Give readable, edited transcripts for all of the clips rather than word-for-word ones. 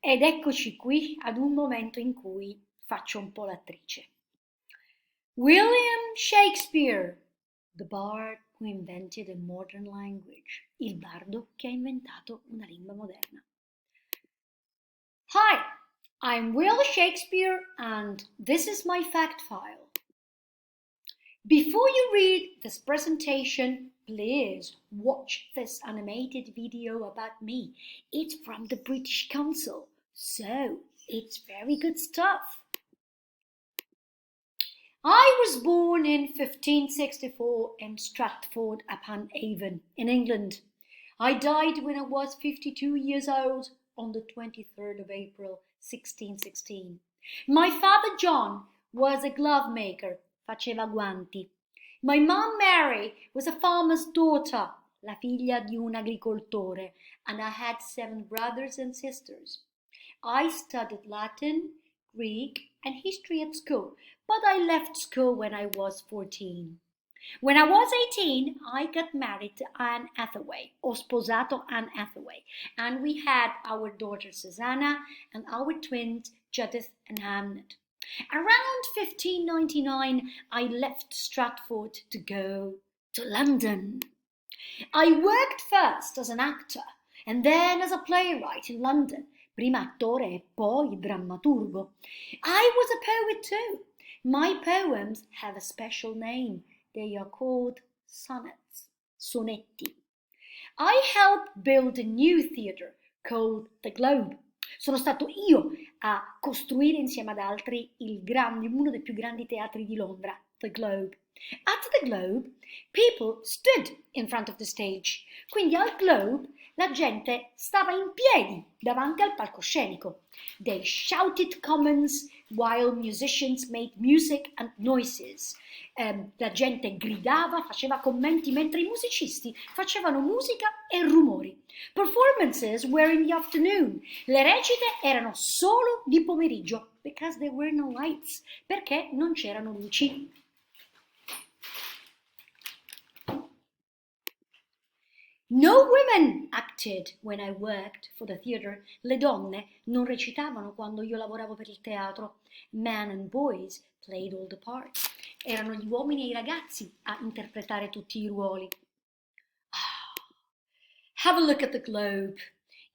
Ed eccoci qui ad un momento in cui faccio un po' l'attrice. William Shakespeare, the bard who invented a modern language, il bardo che ha inventato una lingua moderna. Hi, I'm Will Shakespeare and this is my fact file. Before you read this presentation, please watch this animated video about me. It's from the British Council, so it's very good stuff. I was born in 1564 in Stratford-upon-Avon in England. I died when I was 52 years old on the 23rd of April 1616. My father John was a glove maker, faceva guanti. My mom Mary was a farmer's daughter, la figlia di un agricoltore, and I had 7 brothers and sisters. I studied Latin, Greek, and history at school, but I left school when I was 14. When I was 18, I got married to Anne Hathaway, ho sposato Anne Hathaway, and we had our daughter Susanna and our twins Judith and Hamnet. Around 1599, I left Stratford to go to London. I worked first as an actor and then as a playwright in London, prima attore e poi drammaturgo. I was a poet too. My poems have a special name. They are called sonnets, sonetti. I helped build a new theatre called The Globe. Sono stato io a costruire insieme ad altri uno dei più grandi teatri di Londra, The Globe. At The Globe, people stood in front of the stage. Quindi al Globe la gente stava in piedi davanti al palcoscenico. They shouted comments while musicians made music and noises. La gente gridava, faceva commenti mentre i musicisti facevano musica e rumori. Performances were in the afternoon. Le recite erano solo di pomeriggio because there were no lights, perché non c'erano luci. No women acted when I worked for the theatre. Le donne non recitavano quando io lavoravo per il teatro. Men and boys played all the parts. Erano gli uomini e i ragazzi a interpretare tutti i ruoli. Have a look at the Globe.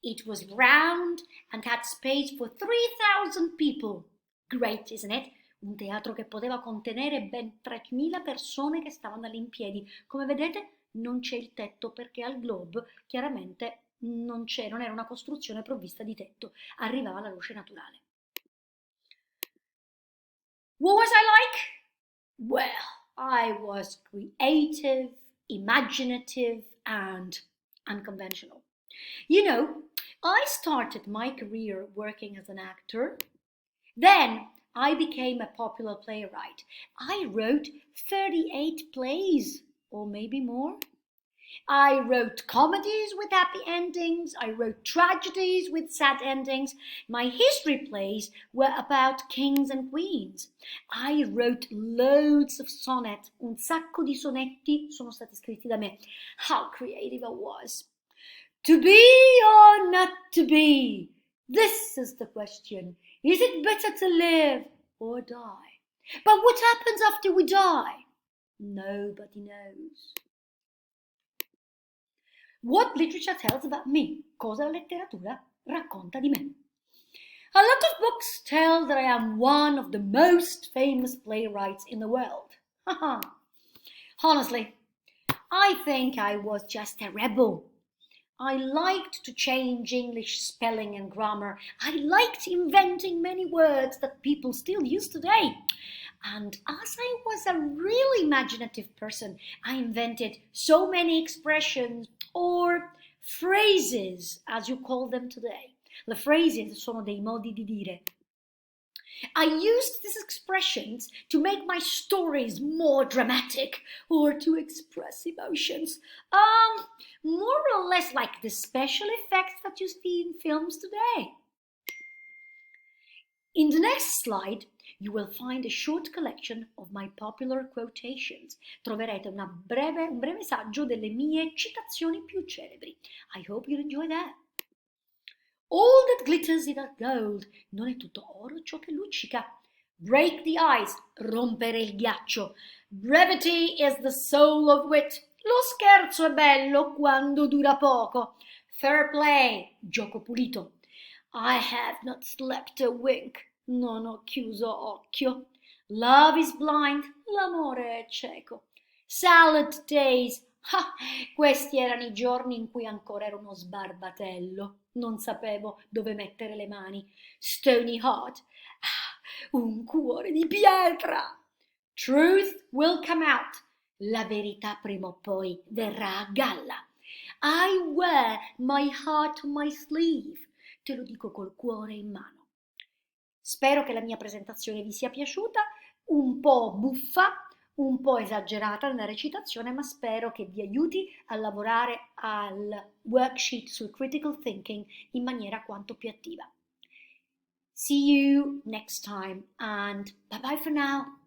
It was round and had space for 3,000 people. Great, isn't it? Un teatro che poteva contenere ben 3.000 persone che stavano lì in piedi. Come vedete, non c'è il tetto perché al Globe chiaramente non era una costruzione provvista di tetto, arrivava la luce naturale. What was I like? Well, I was creative, imaginative, and unconventional. You know, I started my career working as an actor. Then I became a popular playwright. I wrote 38 plays, or maybe more. I wrote comedies with happy endings. I wrote tragedies with sad endings. My history plays were about kings and queens. I wrote loads of sonnets. Un sacco di sonetti sono stati scritti da me. How creative I was. To be or not to be? This is the question. Is it better to live or die? But what happens after we die? Nobody knows. What literature tells about me? Cosa la letteratura racconta di me? A lot of books tell that I am one of the most famous playwrights in the world. Honestly, I think I was just a rebel. I liked to change English spelling and grammar. I liked inventing many words that people still use today. And as I was a really imaginative person, I invented so many expressions or phrases, as you call them today. Le phrases sono dei modi di dire. I used these expressions to make my stories more dramatic or to express emotions. More or less like the special effects that you see in films today. In the next slide, you will find a short collection of my popular quotations. Troverete un breve saggio delle mie citazioni più celebri. I hope you enjoy that. All that glitters is not gold. Non è tutto oro ciò che luccica. Break the ice, rompere il ghiaccio. Brevity is the soul of wit. Lo scherzo è bello quando dura poco. Fair play, gioco pulito. I have not slept a wink. Non ho chiuso occhio. Love is blind, l'amore è cieco. Salad days. Ah, questi erano i giorni in cui ancora ero uno sbarbatello. Non sapevo dove mettere le mani. Stony heart. Ah, un cuore di pietra. Truth will come out. La verità prima o poi verrà a galla. I wear my heart on my sleeve. Te lo dico col cuore in mano. Spero che la mia presentazione vi sia piaciuta, un po' buffa, un po' esagerata nella recitazione, ma spero che vi aiuti a lavorare al worksheet sul critical thinking in maniera quanto più attiva. See you next time and bye bye for now.